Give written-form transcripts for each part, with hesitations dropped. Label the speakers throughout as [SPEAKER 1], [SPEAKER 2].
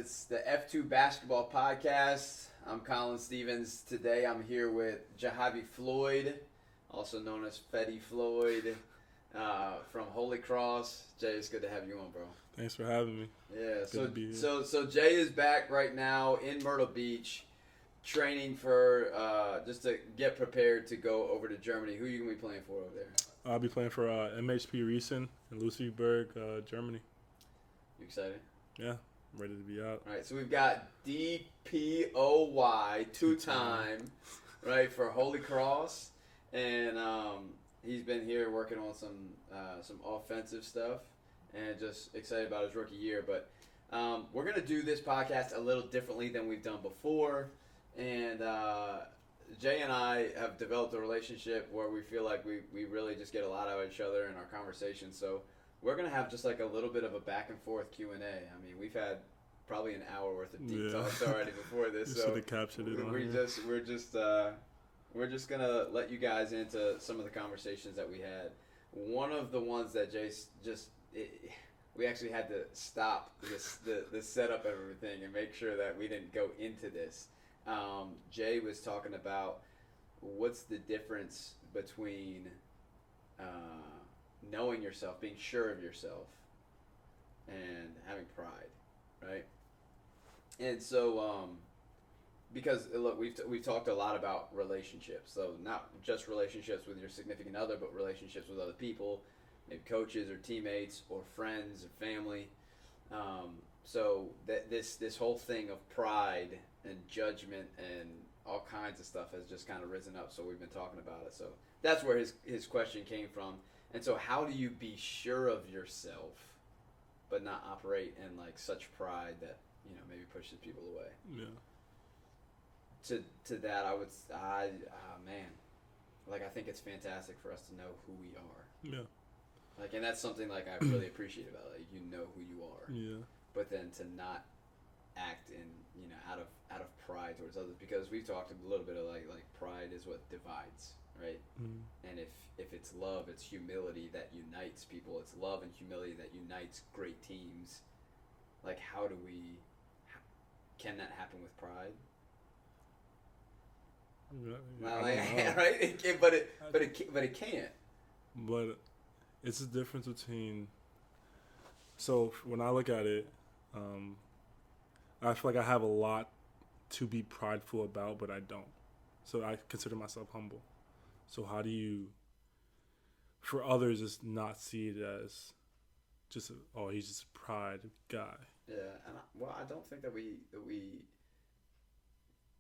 [SPEAKER 1] It's the F2 Basketball Podcast. I'm Colin Stevens. Today I'm here with Jehyve Floyd, also known as Fetty Floyd, from Holy Cross. Jay, it's good to have you on, bro.
[SPEAKER 2] Thanks for having me.
[SPEAKER 1] Yeah,
[SPEAKER 2] Good to be here.
[SPEAKER 1] so Jay is back right now in Myrtle Beach, training for just to get prepared to go over to Germany. Who are you gonna be playing for over there?
[SPEAKER 2] I'll be playing for MHP Riesen in Ludwigsburg, Germany.
[SPEAKER 1] You excited?
[SPEAKER 2] Yeah, I'm ready to be out.
[SPEAKER 1] All right, so we've got DPOY two-time, right, for Holy Cross, and he's been here working on some offensive stuff, and just excited about his rookie year. But we're gonna do this podcast a little differently than we've done before, and Jay and I have developed a relationship where we feel like we really just get a lot out of each other in our conversations. So we're gonna have just like a little bit of a back and forth Q&A. I mean, we've had probably an hour worth of deep talks already before this.
[SPEAKER 2] You
[SPEAKER 1] so
[SPEAKER 2] should have captured it.
[SPEAKER 1] We're just gonna let you guys into some of the conversations that we had. One of the ones that Jace we actually had to stop the setup of everything and make sure that we didn't go into this. Jay was talking about what's the difference between knowing yourself, being sure of yourself, and having pride, right? And so, because look, we've talked a lot about relationships, so not just relationships with your significant other, but relationships with other people, maybe coaches or teammates or friends or family. So that this whole thing of pride and judgment and all kinds of stuff has just kind of risen up. So we've been talking about it. So that's where his question came from. And so how do you be sure of yourself, but not operate in like such pride that maybe pushes people away?
[SPEAKER 2] Yeah.
[SPEAKER 1] To that, I think it's fantastic for us to know who we are.
[SPEAKER 2] Yeah.
[SPEAKER 1] Like, and that's something like I really appreciate about it. Like, you know who you are.
[SPEAKER 2] Yeah.
[SPEAKER 1] But then to not act in out of pride towards others, because we've talked a little bit of like pride is what divides, right?
[SPEAKER 2] Mm.
[SPEAKER 1] And if it's love, it's humility that unites people. It's love and humility that unites great teams. Like, can that happen with pride? Right? But it can't.
[SPEAKER 2] But it's the difference between. So when I look at it, I feel like I have a lot to be prideful about, but I don't. So I consider myself humble. So how do you, for others, just not see it as just he's just a pride guy?
[SPEAKER 1] Yeah, and I don't think that we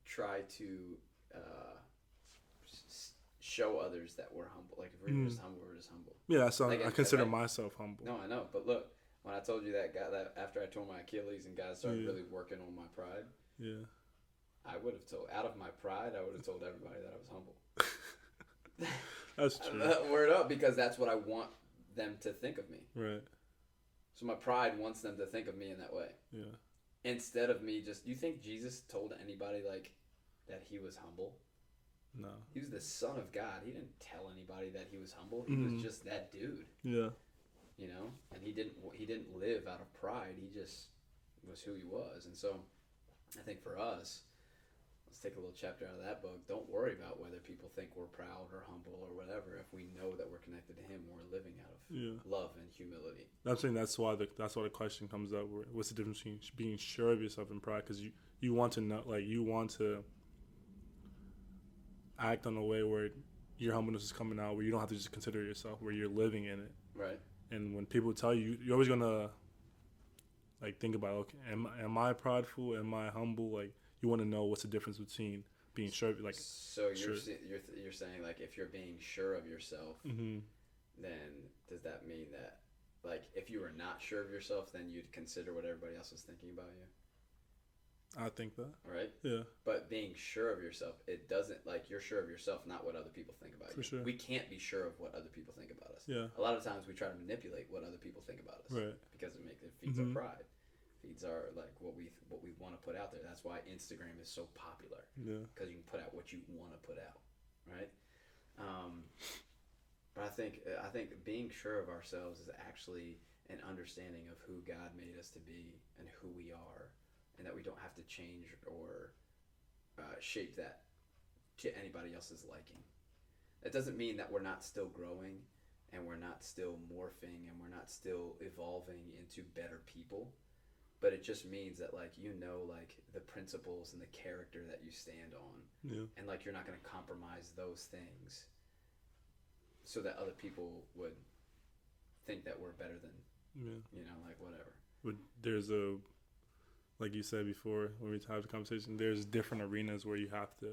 [SPEAKER 1] try to show others that we're humble. Like, if we're just humble, we're just humble.
[SPEAKER 2] Yeah, so
[SPEAKER 1] like,
[SPEAKER 2] I consider myself humble.
[SPEAKER 1] No, I know, but look, when I told you that after I tore my Achilles and guys started really working on my pride, I would have told, out of my pride, I would have told everybody that I was humble.
[SPEAKER 2] That's true.
[SPEAKER 1] Word up, because that's what I want them to think of me.
[SPEAKER 2] Right.
[SPEAKER 1] So my pride wants them to think of me in that way.
[SPEAKER 2] Yeah.
[SPEAKER 1] Instead of me just, you think Jesus told anybody like that he was humble?
[SPEAKER 2] No.
[SPEAKER 1] He was the Son of God. He didn't tell anybody that he was humble. He was just that dude.
[SPEAKER 2] Yeah.
[SPEAKER 1] And he didn't live out of pride. He just was who he was. And so I think for us, let's take a little chapter out of that book. Don't worry about whether people think we're proud or humble or whatever. If we know that we're connected to him, we're living out of love and humility.
[SPEAKER 2] I'm saying that's why the question comes up. What's the difference between being sure of yourself and pride? Because you want to know, like, you want to act in a way where your humbleness is coming out, where you don't have to just consider yourself, where you're living in it. Right. And when people tell you, you're always gonna like think about, okay, am I prideful? Am I humble? Like, you want to know what's the difference between being sure, like.
[SPEAKER 1] So you're saying, like, if you're being sure of yourself, then does that mean that, like, if you were not sure of yourself, then you'd consider what everybody else is thinking about you?
[SPEAKER 2] I think that.
[SPEAKER 1] Right?
[SPEAKER 2] Yeah.
[SPEAKER 1] But being sure of yourself, it doesn't, like, you're sure of yourself, not what other people think about you.
[SPEAKER 2] For sure.
[SPEAKER 1] We can't be sure of what other people think about us.
[SPEAKER 2] Yeah.
[SPEAKER 1] A lot of times we try to manipulate what other people think about us.
[SPEAKER 2] Right.
[SPEAKER 1] Because it feeds our pride. Feeds our, like, what we want to put out there. That's why Instagram is so popular.
[SPEAKER 2] Yeah.
[SPEAKER 1] Because you can put out what you want to put out. Right? But I think being sure of ourselves is actually an understanding of who God made us to be and who we are, and that we don't have to change or shape that to anybody else's liking. That doesn't mean that we're not still growing and we're not still morphing and we're not still evolving into better people, but it just means that like like the principles and the character that you stand on, and like you're not going to compromise those things so that other people would think that we're better than like whatever.
[SPEAKER 2] But there's like you said before when we had the conversation, there's different arenas where you have to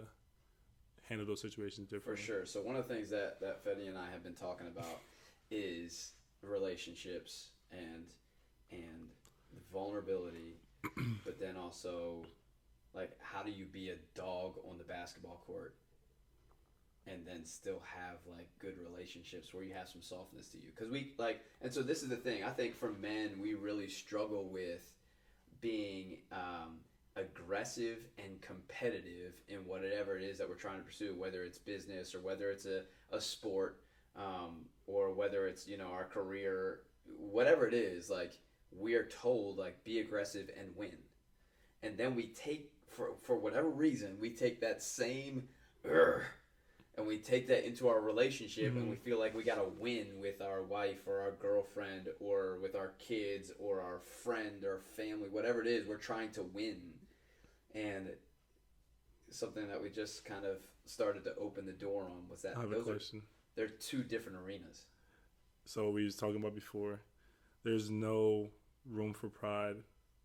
[SPEAKER 2] handle those situations differently.
[SPEAKER 1] For sure. So one of the things that Fetty and I have been talking about is relationships and vulnerability, but then also like how do you be a dog on the basketball court and then still have like good relationships where you have some softness to you? Because we like, and so this is the thing. I think for men, we really struggle with being aggressive and competitive in whatever it is that we're trying to pursue, whether it's business or whether it's a sport, or whether it's our career, whatever it is. Like we are told like be aggressive and win, and then we take for whatever reason we take that same and we take that into our relationship, and we feel like we gotta win with our wife or our girlfriend or with our kids or our friend or family, whatever it is, we're trying to win. And something that we just kind of started to open the door on was that
[SPEAKER 2] I have a question.
[SPEAKER 1] They're two different arenas.
[SPEAKER 2] So we was talking about before, there's no room for pride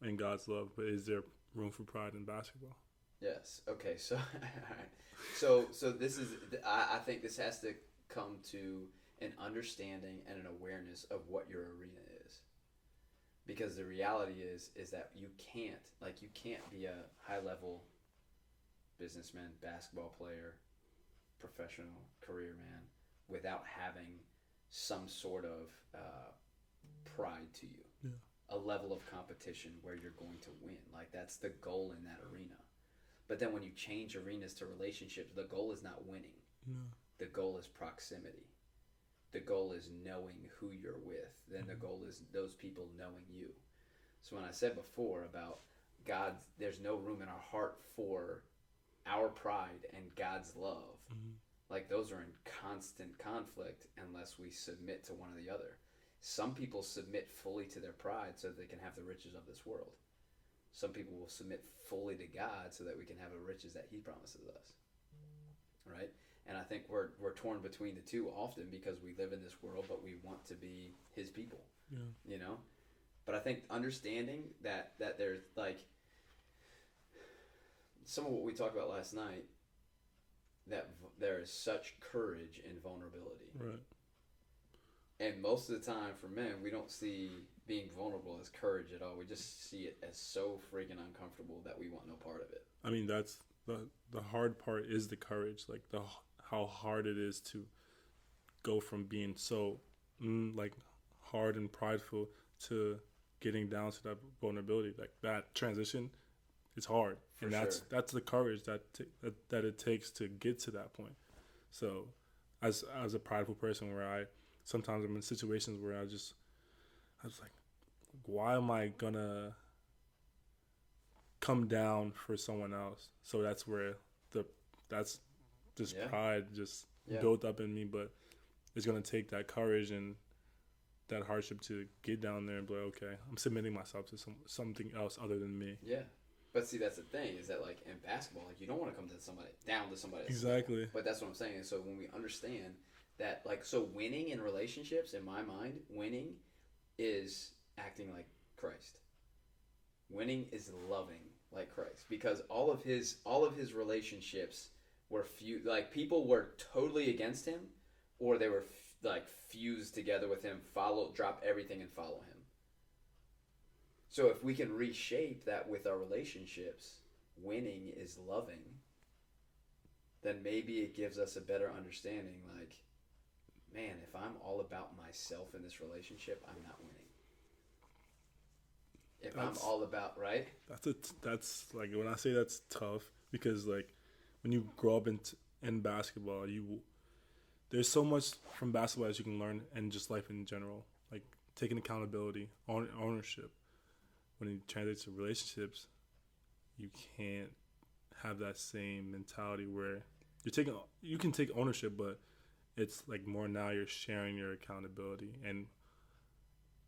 [SPEAKER 2] in God's love, but is there room for pride in basketball?
[SPEAKER 1] Yes. Okay. So, all right. So this is. I think this has to come to an understanding and an awareness of what your arena is, because the reality is that you can't be a high level businessman, basketball player, professional career man without having some sort of pride to you. Yeah. A level of competition where you're going to win. Like that's the goal in that arena. But then when you change arenas to relationships, the goal is not winning. No. The goal is proximity. The goal is knowing who you're with. Then the goal is those people knowing you. So when I said before about God, there's no room in our heart for our pride and God's love. Like those are in constant conflict unless we submit to one or the other. Some people submit fully to their pride so that they can have the riches of this world. Some people will submit fully to God so that we can have the riches that He promises us, right? And I think we're torn between the two often because we live in this world, but we want to be His people, But I think understanding that there's like some of what we talked about last night, that there is such courage in vulnerability,
[SPEAKER 2] right?
[SPEAKER 1] And most of the time for men, we don't see being vulnerable as courage at all. We just see it as so freaking uncomfortable that we want no part of it.
[SPEAKER 2] I mean, that's the hard part is the courage, like how hard it is to go from being so like hard and prideful to getting down to that vulnerability. Like that transition, it's hard, and that's the courage that it takes to get to that point. So, as a prideful person, where sometimes I'm in situations where I was like, why am I gonna come down for someone else? So that's where pride just built up in me. But it's gonna take that courage and that hardship to get down there and be like, okay, I'm submitting myself to something else other than me.
[SPEAKER 1] Yeah. But see, that's the thing, is that like in basketball, like you don't want to come down to somebody else.
[SPEAKER 2] Exactly.
[SPEAKER 1] But that's what I'm saying. So when we understand that, like, so winning in relationships, in my mind, winning is acting like Christ. Winning is loving like Christ, because all of his relationships were people were totally against him, or they were fused together with him, drop everything and follow him. So if we can reshape that with our relationships, winning is loving, then maybe it gives us a better understanding, like, man, if I'm all about myself in this relationship, I'm not winning. If I'm all about, right?
[SPEAKER 2] That's like, when I say that's tough, because like when you grow up in basketball, there's so much from basketball that you can learn, and just life in general, like taking accountability, ownership. When it translates to relationships, you can't have that same mentality where you can take ownership, but it's like more now you're sharing your accountability, and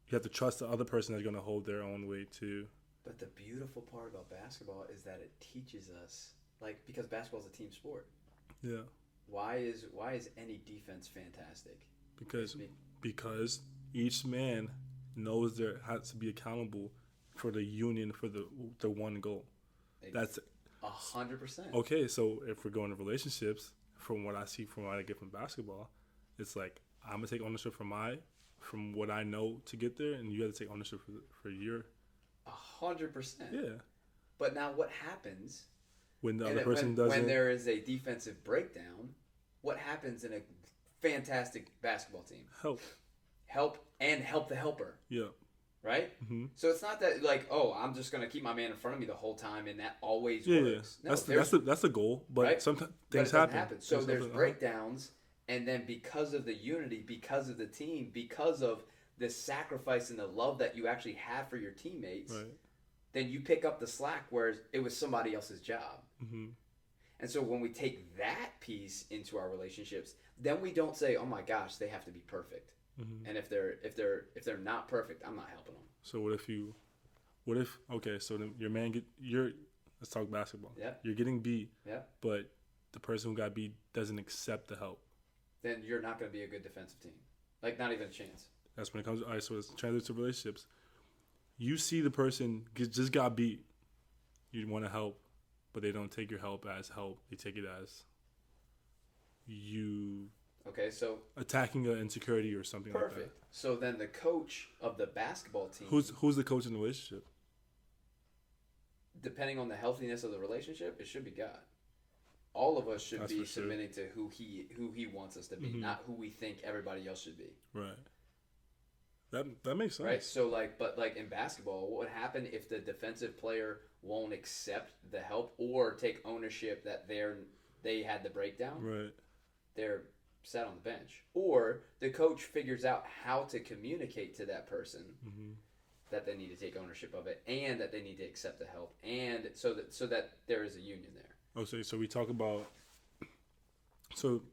[SPEAKER 2] you have to trust the other person that's going to hold their own weight too.
[SPEAKER 1] But the beautiful part about basketball is that it teaches us, like, because basketball is a team sport.
[SPEAKER 2] Yeah.
[SPEAKER 1] Why is any defense fantastic?
[SPEAKER 2] Because each man knows there has to be accountable for the union, for the one goal. That's
[SPEAKER 1] 100%.
[SPEAKER 2] Okay, so if we're going to relationships, from what I get from basketball, it's like I'm gonna take ownership from what I know to get there, and you have to take ownership for your
[SPEAKER 1] 100%.
[SPEAKER 2] Yeah.
[SPEAKER 1] But now what happens
[SPEAKER 2] when the other person doesn't?
[SPEAKER 1] When there is a defensive breakdown, what happens in a fantastic basketball team? Help the helper.
[SPEAKER 2] Yeah.
[SPEAKER 1] Right?
[SPEAKER 2] Mm-hmm.
[SPEAKER 1] So it's not that like, oh, I'm just going to keep my man in front of me the whole time and that always works.
[SPEAKER 2] Yeah.
[SPEAKER 1] No,
[SPEAKER 2] that's the goal, but
[SPEAKER 1] right?
[SPEAKER 2] sometimes
[SPEAKER 1] things happen. So there's
[SPEAKER 2] happen.
[SPEAKER 1] breakdowns, and then because of the unity, because of the team, because of the sacrifice and the love that you actually have for your teammates,
[SPEAKER 2] right,
[SPEAKER 1] then you pick up the slack where it was somebody else's job.
[SPEAKER 2] Mm-hmm.
[SPEAKER 1] And so when we take that piece into our relationships, then we don't say, "Oh my gosh, they have to be perfect."
[SPEAKER 2] Mm-hmm.
[SPEAKER 1] And if they're not perfect, I'm not helping them.
[SPEAKER 2] So so then your man let's talk basketball.
[SPEAKER 1] Yeah.
[SPEAKER 2] You're getting beat.
[SPEAKER 1] Yeah.
[SPEAKER 2] But the person who got beat doesn't accept the help.
[SPEAKER 1] Then you're not going to be a good defensive team. Like, not even a chance.
[SPEAKER 2] That's when it comes. All right, so it's translated to relationships. You see the person just got beat. You want to help, but they don't take your help as help. They take it as you.
[SPEAKER 1] Okay, so
[SPEAKER 2] attacking an insecurity or something
[SPEAKER 1] perfect.
[SPEAKER 2] Like that.
[SPEAKER 1] So then the coach of the basketball team.
[SPEAKER 2] Who's the coach in the relationship?
[SPEAKER 1] Depending on the healthiness of the relationship, it should be God. All of us should be submitting to who he wants us to be, mm-hmm. not who we think everybody else should be.
[SPEAKER 2] Right. That makes sense.
[SPEAKER 1] Right. So but in basketball, what would happen if the defensive player won't accept the help or take ownership that they had the breakdown?
[SPEAKER 2] Right.
[SPEAKER 1] They're sat on the bench, or the coach figures out how to communicate to that person
[SPEAKER 2] mm-hmm.
[SPEAKER 1] that they need to take ownership of it and that they need to accept the help, and so that there is a union there.
[SPEAKER 2] Okay, so we talk about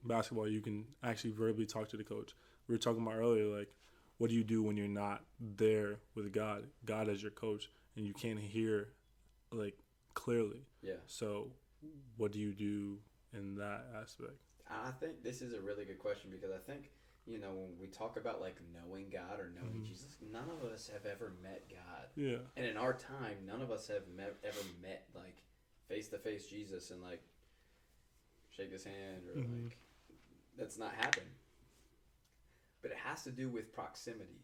[SPEAKER 2] basketball. You can actually verbally talk to the coach. We were talking about earlier, like, what do you do when you're not there with God as your coach, and you can't hear like clearly?
[SPEAKER 1] Yeah.
[SPEAKER 2] So what do you do in that aspect?
[SPEAKER 1] I think this is a really good question, because I think, when we talk about like knowing God or knowing
[SPEAKER 2] mm-hmm.
[SPEAKER 1] Jesus, none of us have ever met God.
[SPEAKER 2] Yeah.
[SPEAKER 1] And in our time, none of us have ever met like face to face Jesus and like shake his hand or
[SPEAKER 2] mm-hmm.
[SPEAKER 1] like that's not happened. But it has to do with proximity,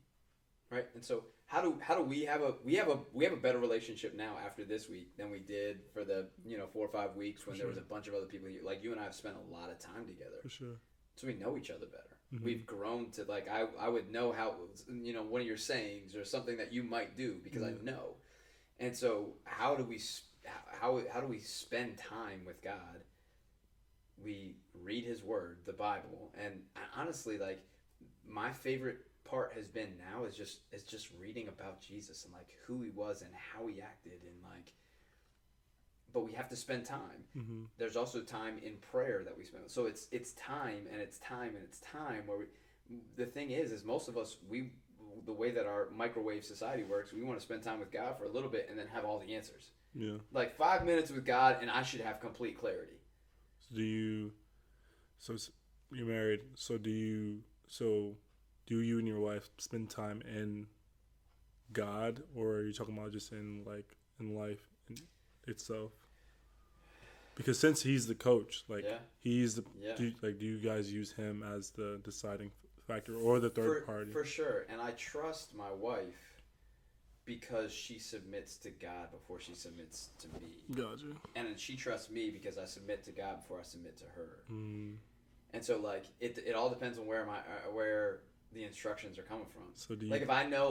[SPEAKER 1] right? And so how do we have a better relationship now after this week than we did for the 4 or 5 weeks when there was a bunch of other people like you and I have spent a lot of time together.
[SPEAKER 2] For sure.
[SPEAKER 1] So we know each other better.
[SPEAKER 2] Mm-hmm.
[SPEAKER 1] We've grown to like I would know how one of your sayings or something that you might do because I know. And so how do we spend time with God? We read His Word, the Bible, and honestly, like, my favorite part has been now is just reading about Jesus and like who He was and how He acted and like. But we have to spend time.
[SPEAKER 2] Mm-hmm.
[SPEAKER 1] There's also time in prayer that we spend. So it's time and it's time and it's time where the thing is most of us, the way that our microwave society works, we want to spend time with God for a little bit and then have all the answers.
[SPEAKER 2] Yeah. Like
[SPEAKER 1] 5 minutes with God and I should have complete clarity.
[SPEAKER 2] So you're married. So do you and your wife spend time in God, or are you talking about just in life itself? Because since he's the coach, like he's the do you guys use him as the deciding factor or the third party?
[SPEAKER 1] For sure, and I trust my wife because she submits to God before she submits to me.
[SPEAKER 2] Gotcha. And
[SPEAKER 1] then she trusts me because I submit to God before I submit to her.
[SPEAKER 2] Mm.
[SPEAKER 1] And so like it all depends on where the instructions are coming from.
[SPEAKER 2] So do you,
[SPEAKER 1] if I know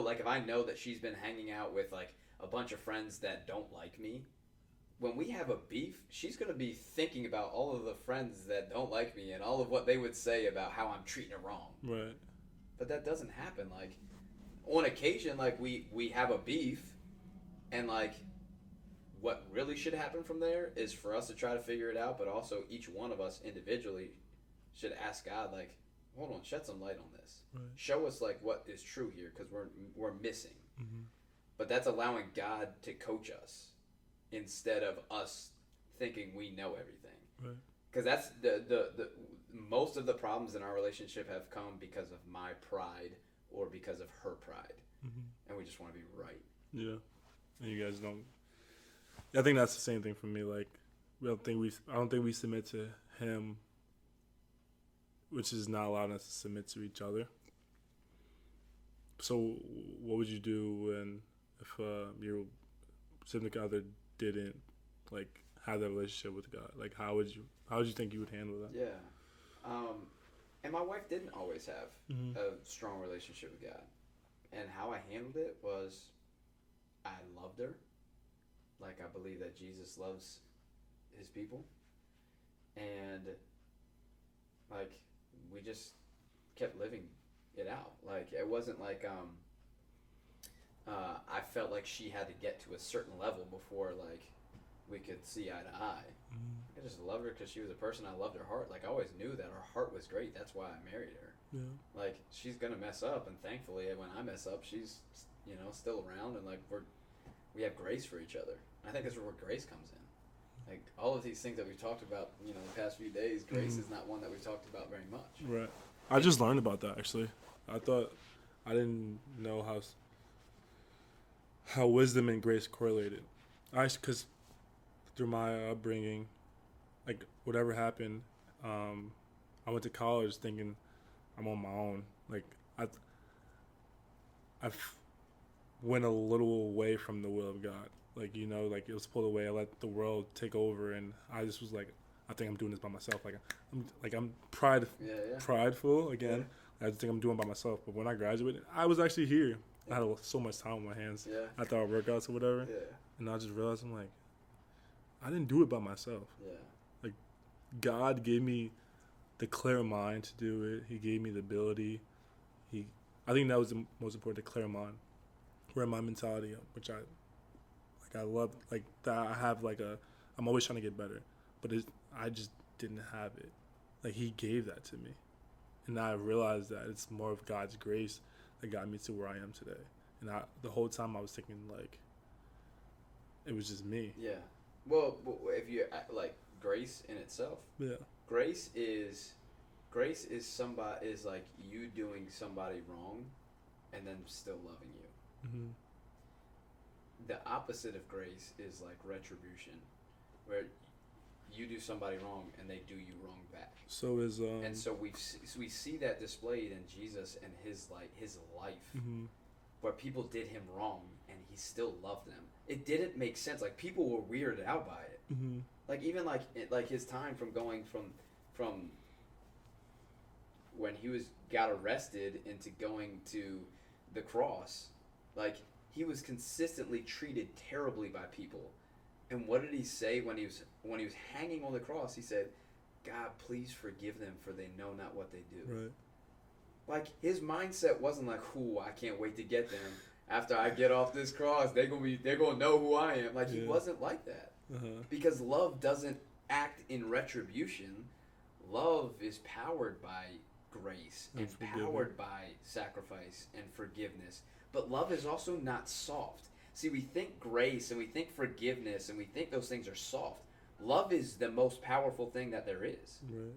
[SPEAKER 1] that she's been hanging out with like a bunch of friends that don't like me, when we have a beef, she's going to be thinking about all of the friends that don't like me and all of what they would say about how I'm treating her wrong.
[SPEAKER 2] Right.
[SPEAKER 1] But that doesn't happen. Like, on occasion, like, we have a beef and, like, what really should happen from there is for us to try to figure it out, but also each one of us individually should ask God, like, hold on, shed some light on this.
[SPEAKER 2] Right.
[SPEAKER 1] Show us like what is true here, because we're missing.
[SPEAKER 2] Mm-hmm.
[SPEAKER 1] But that's allowing God to coach us instead of us thinking we know everything.
[SPEAKER 2] Right.
[SPEAKER 1] Because that's the most of the problems in our relationship have come because of my pride or because of her pride, and we just want to be right.
[SPEAKER 2] Yeah, and you guys don't. I think that's the same thing for me. Like, I don't think we submit to him, which is not allowing us to submit to each other. So, what would you do if your significant other didn't like have that relationship with God? Like, how would you think you would handle that?
[SPEAKER 1] Yeah, and my wife didn't always have a strong relationship with God, and how I handled it was, I loved her, like I believe that Jesus loves his people, and like we just kept living it out. Like it wasn't like I felt like she had to get to a certain level before like we could see eye to eye. I just loved her because she was a person. I loved her heart. Like I always knew that her heart was great. That's why I married her.
[SPEAKER 2] Yeah. Like
[SPEAKER 1] she's gonna mess up, and thankfully when I mess up, she's still around, and like we have grace for each other. And I think that's where grace comes in. Like all of these things that we've talked about, the past few days, grace is not one that we've talked about very much.
[SPEAKER 2] Right. I just learned about that actually. I didn't know how wisdom and grace correlated. Because through my upbringing, like whatever happened, I went to college thinking I'm on my own. Like I went a little away from the will of God. Like like it was pulled away. I let the world take over, and I just was like, I think I'm doing this by myself. I'm prideful again. Yeah. I just think I'm doing it by myself. But when I graduated, I was actually here. I had so much time on my hands. Yeah. I thought workouts or whatever. Yeah. And I just realized I'm like, I didn't do it by myself. Yeah. Like God gave me the clear mind to do it. He gave me the ability. I think that was the most important, the clear mind. Where my mentality, which I love, like that I have I'm always trying to get better, but I just didn't have it. Like he gave that to me, and I realized that it's more of God's grace that got me to where I am today. And the whole time I was thinking like it was just me.
[SPEAKER 1] Yeah. Well, if you like grace in itself. Yeah. Grace is like you doing somebody wrong, and then still loving you. Mm-hmm. The opposite of grace is like retribution, where you do somebody wrong and they do you wrong back.
[SPEAKER 2] So
[SPEAKER 1] and so we see that displayed in Jesus and his life, where people did him wrong and he still loved them. It didn't make sense. Like people were weirded out by it. Mm-hmm. Like even like his time from going from when he got arrested into going to the cross. Like, he was consistently treated terribly by people. And what did he say when he was hanging on the cross? He said, God, please forgive them, for they know not what they do. Right. Like, his mindset wasn't like, ooh, I can't wait to get them. After I get off this cross, they're gonna know who I am. Like, he wasn't like that. Uh-huh. Because love doesn't act in retribution. Love is powered by grace and powered by sacrifice and forgiveness. But love is also not soft. See, we think grace and we think forgiveness and we think those things are soft. Love is the most powerful thing that there is. Right.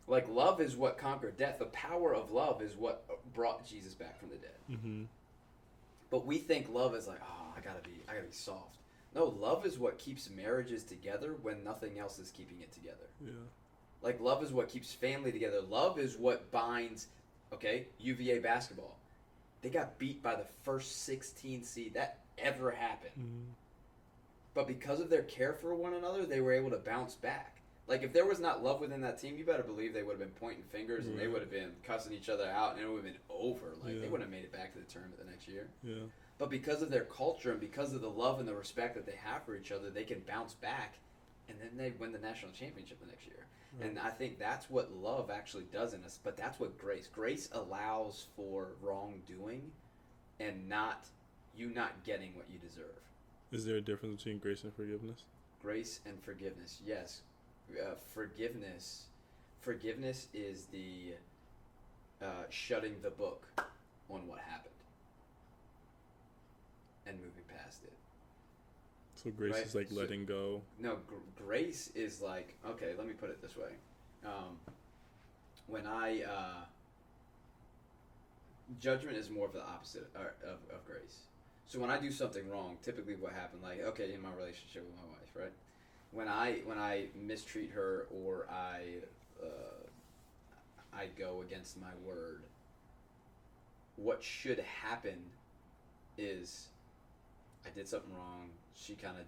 [SPEAKER 1] Like, love is what conquered death. The power of love is what brought Jesus back from the dead. Mm-hmm. But we think love is like, oh, I gotta be soft. No, love is what keeps marriages together when nothing else is keeping it together. Yeah. Like, love is what keeps family together. Love is what binds, UVA basketball. They got beat by the first 16 seed that ever happened. Mm-hmm. But because of their care for one another, they were able to bounce back. Like, if there was not love within that team, you better believe they would have been pointing fingers and they would have been cussing each other out, and it would have been over. Like, they wouldn't have made it back to the tournament the next year. Yeah. But because of their culture and because of the love and the respect that they have for each other, they can bounce back, and then they win the national championship the next year. Right. And I think that's what love actually does in us, but that's what grace allows for wrongdoing and not getting what you deserve.
[SPEAKER 2] Is there a difference between grace and forgiveness?
[SPEAKER 1] Grace and forgiveness, yes. Forgiveness is the shutting the book on what happened and moving past it.
[SPEAKER 2] So grace
[SPEAKER 1] right?
[SPEAKER 2] is like letting go.
[SPEAKER 1] No, grace is like, okay, let me put it this way. When I judgment is more of the opposite of grace. So when I do something wrong, typically what happened, like, okay, in my relationship with my wife, right? When I mistreat her or I go against my word, what should happen is I did something wrong. She kind of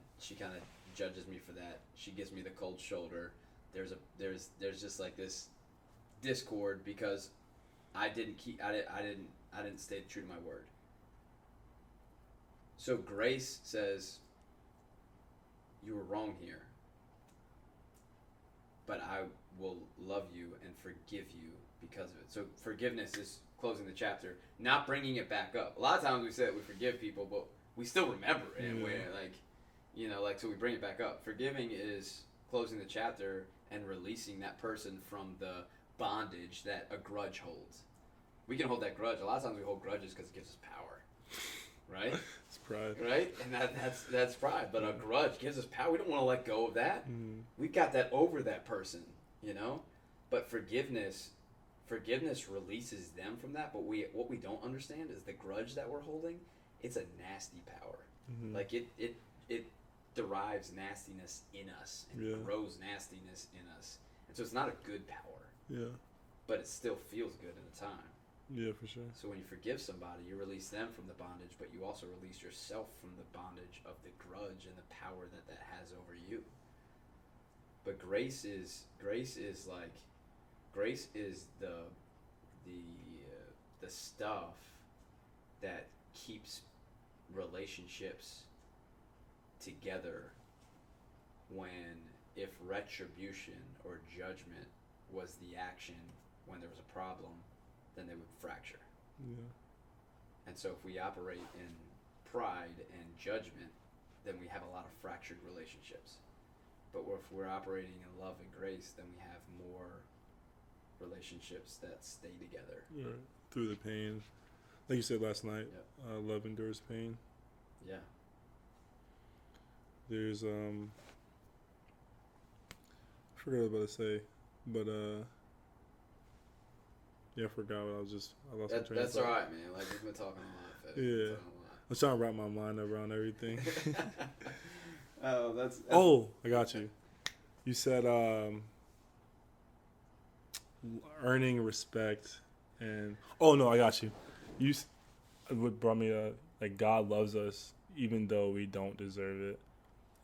[SPEAKER 1] judges me for that. She gives me the cold shoulder. There's just like this discord because I didn't stay true to my word. So grace says, you were wrong here, but I will love you and forgive you because of it. So forgiveness is closing the chapter, not bringing it back up. A lot of times we say that we forgive people, but we still remember it. And so we bring it back up. Forgiving is closing the chapter and releasing that person from the bondage that a grudge holds. We can hold that grudge. A lot of times we hold grudges because it gives us power, right?
[SPEAKER 2] It's pride,
[SPEAKER 1] right? And that's pride. But a grudge gives us power. We don't want to let go of that. We got that over that person, you know. But forgiveness releases them from that. But what we don't understand is the grudge that we're holding. It's a nasty power. Like it derives nastiness in us and grows nastiness in us. And so it's not a good power.
[SPEAKER 2] Yeah.
[SPEAKER 1] But it still feels good at the time.
[SPEAKER 2] Yeah, for sure.
[SPEAKER 1] So when you forgive somebody, you release them from the bondage, but you also release yourself from the bondage of the grudge and the power that has over you. But grace is the stuff that keeps relationships together if retribution or judgment was the action when there was a problem, then they would fracture.
[SPEAKER 2] Yeah.
[SPEAKER 1] And so if we operate in pride and judgment, then we have a lot of fractured relationships. But if we're operating in love and grace, then we have more relationships that stay together.
[SPEAKER 2] Right. Through the pain. Like you said last night, love endures pain.
[SPEAKER 1] Yeah.
[SPEAKER 2] There's, I forgot what I was about to say, but, yeah, I forgot what I lost my train of thought.
[SPEAKER 1] That's alright, man. Like, we've been talking a lot.
[SPEAKER 2] Yeah. I'm trying to wrap my mind around everything.
[SPEAKER 1] That's
[SPEAKER 2] I got you. You said, earning respect and, I got you. What brought me like God loves us even though we don't deserve it.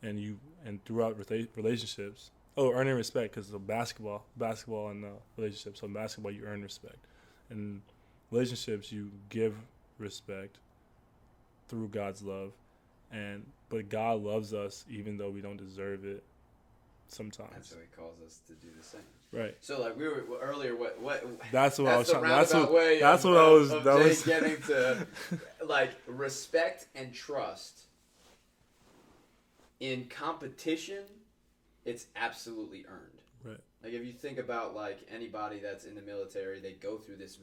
[SPEAKER 2] And throughout relationships, earning respect, because of basketball and relationships. So in basketball, you earn respect. In relationships, you give respect through God's love, but God loves us even though we don't deserve it. Sometimes.
[SPEAKER 1] And so He calls us to do the same.
[SPEAKER 2] Right.
[SPEAKER 1] So like we were earlier, what?
[SPEAKER 2] That's what I was trying.
[SPEAKER 1] That's what I was. That was getting to, like, respect and trust. In competition, it's absolutely earned.
[SPEAKER 2] Right.
[SPEAKER 1] Like if you think about like anybody that's in the military, they go through this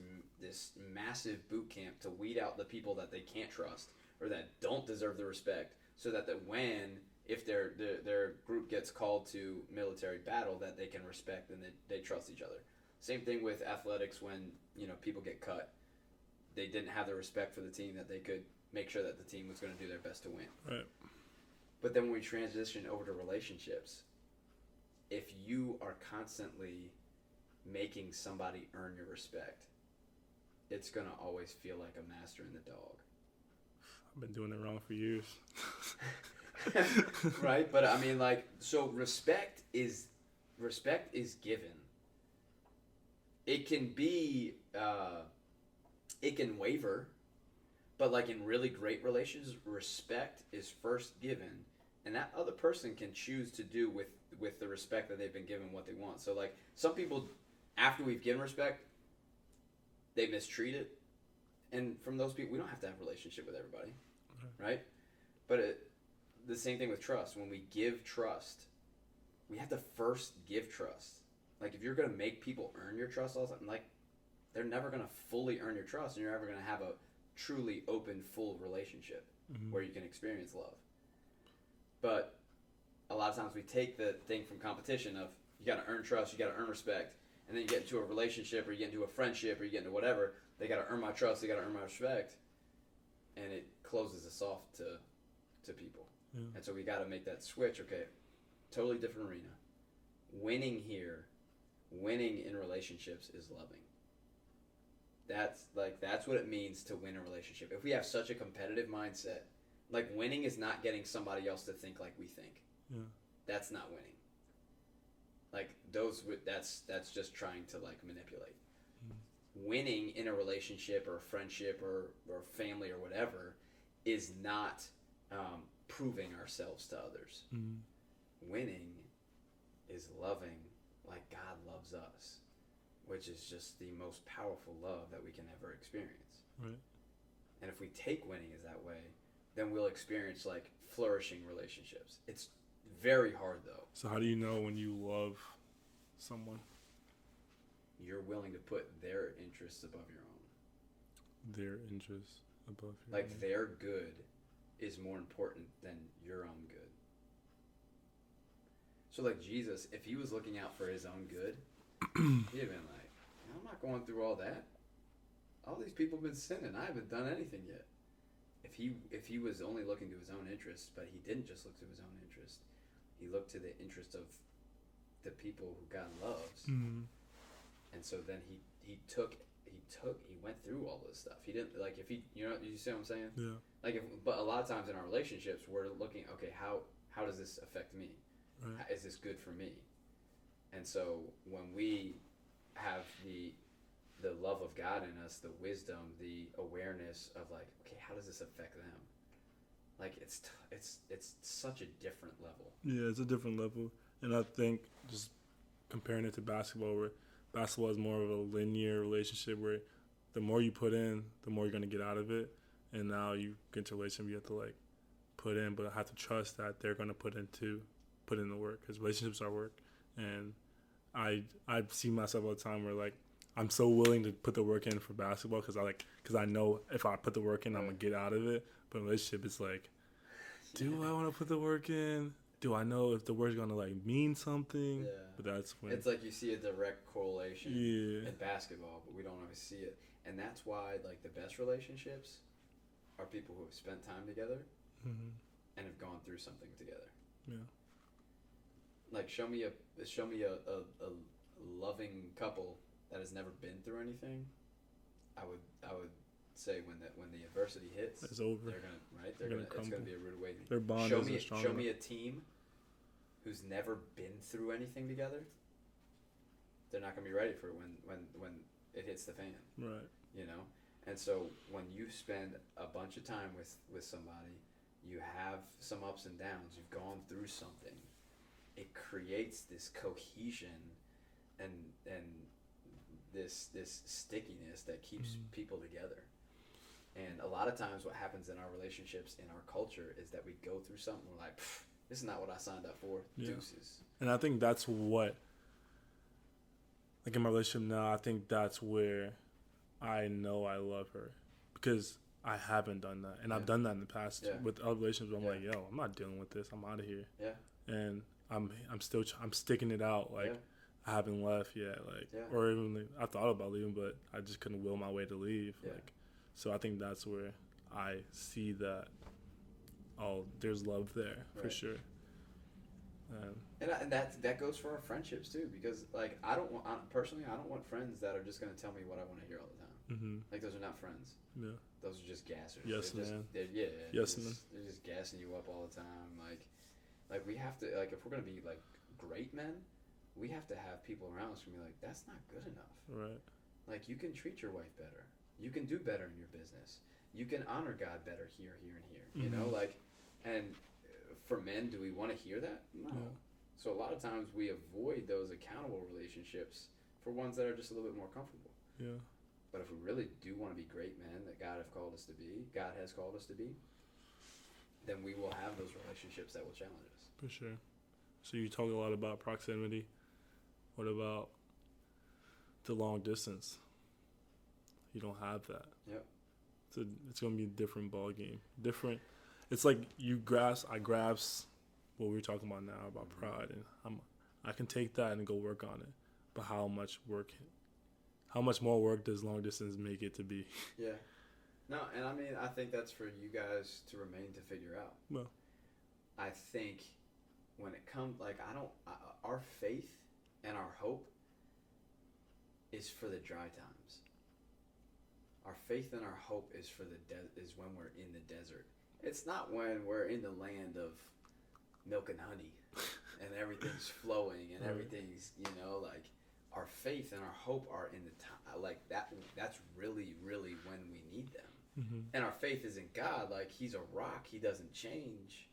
[SPEAKER 1] massive boot camp to weed out the people that they can't trust or that don't deserve the respect, so that if their group gets called to military battle, that they can respect and they trust each other. Same thing with athletics. When people get cut, they didn't have the respect for the team that they could make sure that the team was going to do their best to win.
[SPEAKER 2] Right.
[SPEAKER 1] But then when we transition over to relationships, if you are constantly making somebody earn your respect, it's going to always feel like a master and the dog.
[SPEAKER 2] I've been doing it wrong for years.
[SPEAKER 1] Right? But I mean, like, so respect is given. It can be, it can waver, but like in really great relations, respect is first given, and that other person can choose to do with the respect that they've been given what they want. So like some people, after we've given respect, they mistreat it, and from those people, we don't have to have a relationship with everybody, right? But the same thing with trust. When we give trust, we have to first give trust. Like, if you're going to make people earn your trust all the time, like, they're never going to fully earn your trust, and you're never going to have a truly open, full relationship where you can experience love. But a lot of times we take the thing from competition of, you got to earn trust, you got to earn respect, and then you get into a relationship, or you get into a friendship, or you get into whatever, they got to earn my trust, they got to earn my respect, and it closes us off to people.
[SPEAKER 2] Yeah.
[SPEAKER 1] And so we got to make that switch. Okay, totally different arena. Winning in relationships is loving. That's what it means to win a relationship. If we have such a competitive mindset, like, winning is not getting somebody else to think like we think.
[SPEAKER 2] Yeah.
[SPEAKER 1] That's not winning. Like, that's just trying to, like, manipulate. Winning in a relationship or a friendship or family or whatever is not proving ourselves to others. Winning is loving like God loves us, which is just the most powerful love that we can ever experience.
[SPEAKER 2] Right.
[SPEAKER 1] And if we take winning as that way, then we'll experience, like, flourishing relationships. It's very hard, though.
[SPEAKER 2] So how do you know when you love someone?
[SPEAKER 1] You're willing to put their interests above your own.
[SPEAKER 2] Their interests above your
[SPEAKER 1] Like,
[SPEAKER 2] own.
[SPEAKER 1] their good is more important than your own good. So, like, Jesus, if he was looking out for his own good, he'd have been like, I'm not going through all that. All these people have been sinning. I haven't done anything yet. If he was only looking to his own interests, but he didn't just look to his own interest, he looked to the interest of the people who God loves. And so then he went through all this stuff. He didn't, like, if he, you see what I'm saying?
[SPEAKER 2] Yeah.
[SPEAKER 1] Like, but a lot of times in our relationships, we're looking, okay, how does this affect me?
[SPEAKER 2] Right.
[SPEAKER 1] Is this good for me? And so when we have the love of God in us, the wisdom, the awareness of, like, okay, how does this affect them? Like, it's such a different level.
[SPEAKER 2] Yeah, it's a different level. And I think just comparing it to basketball, where basketball is more of a linear relationship where the more you put in, the more you're going to get out of it. And now you get into a relationship, you have to, like, put in, but have to trust that they're going to put in the work, because relationships are work. And I see myself all the time where, like, I'm so willing to put the work in for basketball because I know if I put the work in, I'm going to get out of it. But in a relationship, it's like, do I want to put the work in? Do I know if the work's going to, like, mean something?
[SPEAKER 1] Yeah.
[SPEAKER 2] But that's when...
[SPEAKER 1] It's like you see a direct correlation
[SPEAKER 2] in
[SPEAKER 1] basketball, but we don't always see it. And that's why, like, the best relationships are people who have spent time together and have gone through something together.
[SPEAKER 2] Yeah.
[SPEAKER 1] Like, show me a loving couple that has never been through anything. I would say when the adversity hits,
[SPEAKER 2] it's over.
[SPEAKER 1] It's gonna be a rude awakening.
[SPEAKER 2] Their bond isn't strong
[SPEAKER 1] Show
[SPEAKER 2] enough.
[SPEAKER 1] me a team who's never been through anything together. They're not gonna be ready for it when it hits the fan.
[SPEAKER 2] Right.
[SPEAKER 1] You know? And so when you spend a bunch of time with somebody, you have some ups and downs, you've gone through something, it creates this cohesion and this stickiness that keeps people together. And a lot of times what happens in our relationships, in our culture, is that we go through something, we're like, this is not what I signed up for.
[SPEAKER 2] Yeah.
[SPEAKER 1] Deuces.
[SPEAKER 2] And I think that's what, like, in my relationship now, I think that's where I know I love her, because I haven't done that. And I've done that in the past with other relationships. I'm like, yo, I'm not dealing with this. I'm out of here.
[SPEAKER 1] Yeah.
[SPEAKER 2] And I'm sticking it out. Like, I haven't left yet. Like, or even, like, I thought about leaving, but I just couldn't will my way to leave.
[SPEAKER 1] Yeah.
[SPEAKER 2] Like, so I think that's where I see that, there's love there for sure.
[SPEAKER 1] And that goes for our friendships too, because, like, I don't want friends that are just going to tell me what I want to hear all the time. Like, those are not friends.
[SPEAKER 2] Yeah.
[SPEAKER 1] Those are just gassers.
[SPEAKER 2] Yes, man.
[SPEAKER 1] They're just gassing you up all the time. Like we have to, like, if we're going to be, like, great men, we have to have people around us who be like, that's not good enough.
[SPEAKER 2] Right.
[SPEAKER 1] Like, you can treat your wife better. You can do better in your business. You can honor God better here, here, and here. You know, like, and for men, do we want to hear that? No. Yeah. So a lot of times we avoid those accountable relationships for ones that are just a little bit more comfortable.
[SPEAKER 2] Yeah.
[SPEAKER 1] But if we really do want to be great men that God has called us to be, then we will have those relationships that will challenge us.
[SPEAKER 2] For sure. So you talk a lot about proximity. What about the long distance? You don't have that.
[SPEAKER 1] Yep.
[SPEAKER 2] It's going to be a different ball game. Different. It's like I grasp what we were talking about now about pride, and I can take that and go work on it. But how much more work does long distance make it to be?
[SPEAKER 1] Yeah. No, and I mean, I think that's for you guys to remain to figure out.
[SPEAKER 2] Well,
[SPEAKER 1] I think when it comes, our faith and our hope is for the dry times. Our faith and our hope is for is when we're in the desert. It's not when we're in the land of milk and honey and everything's flowing and everything's, our faith and our hope are in the time like that. That's really, really when we need them.
[SPEAKER 2] mm-hmm.
[SPEAKER 1] And our faith is in God. Like, he's a rock. He doesn't change.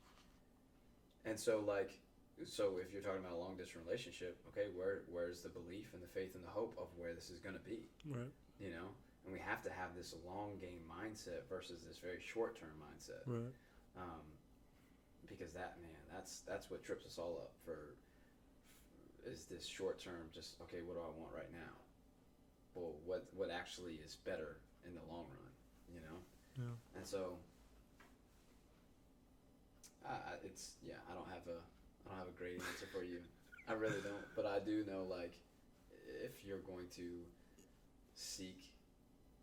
[SPEAKER 1] And so, if you're talking about a long distance relationship, okay, where's the belief and the faith and the hope of where this is going to be?
[SPEAKER 2] Right.
[SPEAKER 1] And we have to have this long game mindset versus this very short term mindset.
[SPEAKER 2] Right.
[SPEAKER 1] Because that's what trips us all up is this short term, just, okay, what do I want right now? Well, what actually is better in the long run,
[SPEAKER 2] Yeah.
[SPEAKER 1] And so, I don't have a great answer for you. I really don't, but I do know, if you're going to seek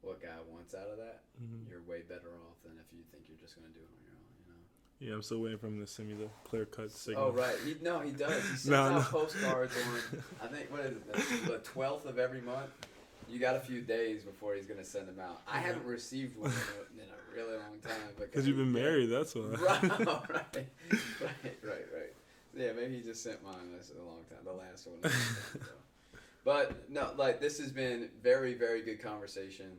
[SPEAKER 1] what God wants out of that,
[SPEAKER 2] mm-hmm.
[SPEAKER 1] you're way better off than if you think you're just going to do it on your own.
[SPEAKER 2] Yeah, I'm still waiting for him to send me the clear cut signal.
[SPEAKER 1] Oh, right. He does. He sends out postcards on, I think, what is it, the 12th of every month? You got a few days before he's going to send them out. I haven't received one in a really long time.
[SPEAKER 2] Because you've been married, that's why.
[SPEAKER 1] Right. Yeah, maybe he just sent mine a long time, the last one. But, no, this has been very, very good conversation.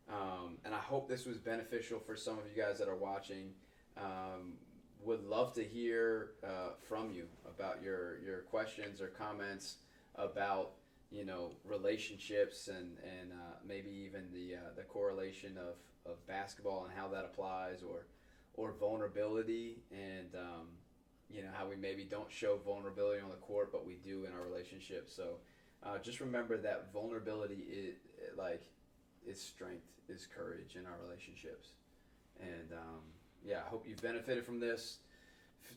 [SPEAKER 1] And I hope this was beneficial for some of you guys that are watching. Would love to hear from you about your questions or comments about relationships and maybe even the correlation of basketball and how that applies, or vulnerability and how we maybe don't show vulnerability on the court but we do in our relationships. So just remember that vulnerability is strength, is courage in our relationships. And I hope you've benefited from this.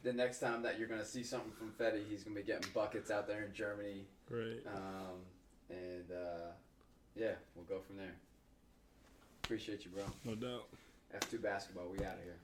[SPEAKER 1] The next time that you're going to see something from Fetty, he's going to be getting buckets out there in Germany.
[SPEAKER 2] Right.
[SPEAKER 1] We'll go from there. Appreciate you, bro.
[SPEAKER 2] No doubt.
[SPEAKER 1] F2 basketball, we out of here.